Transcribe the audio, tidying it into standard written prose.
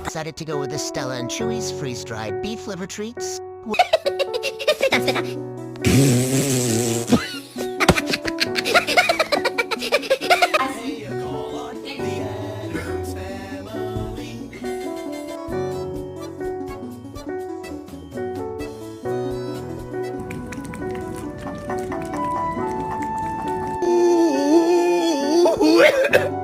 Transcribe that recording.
Decided to go with the Stella and Chewy's freeze-dried beef liver treats. Ooh.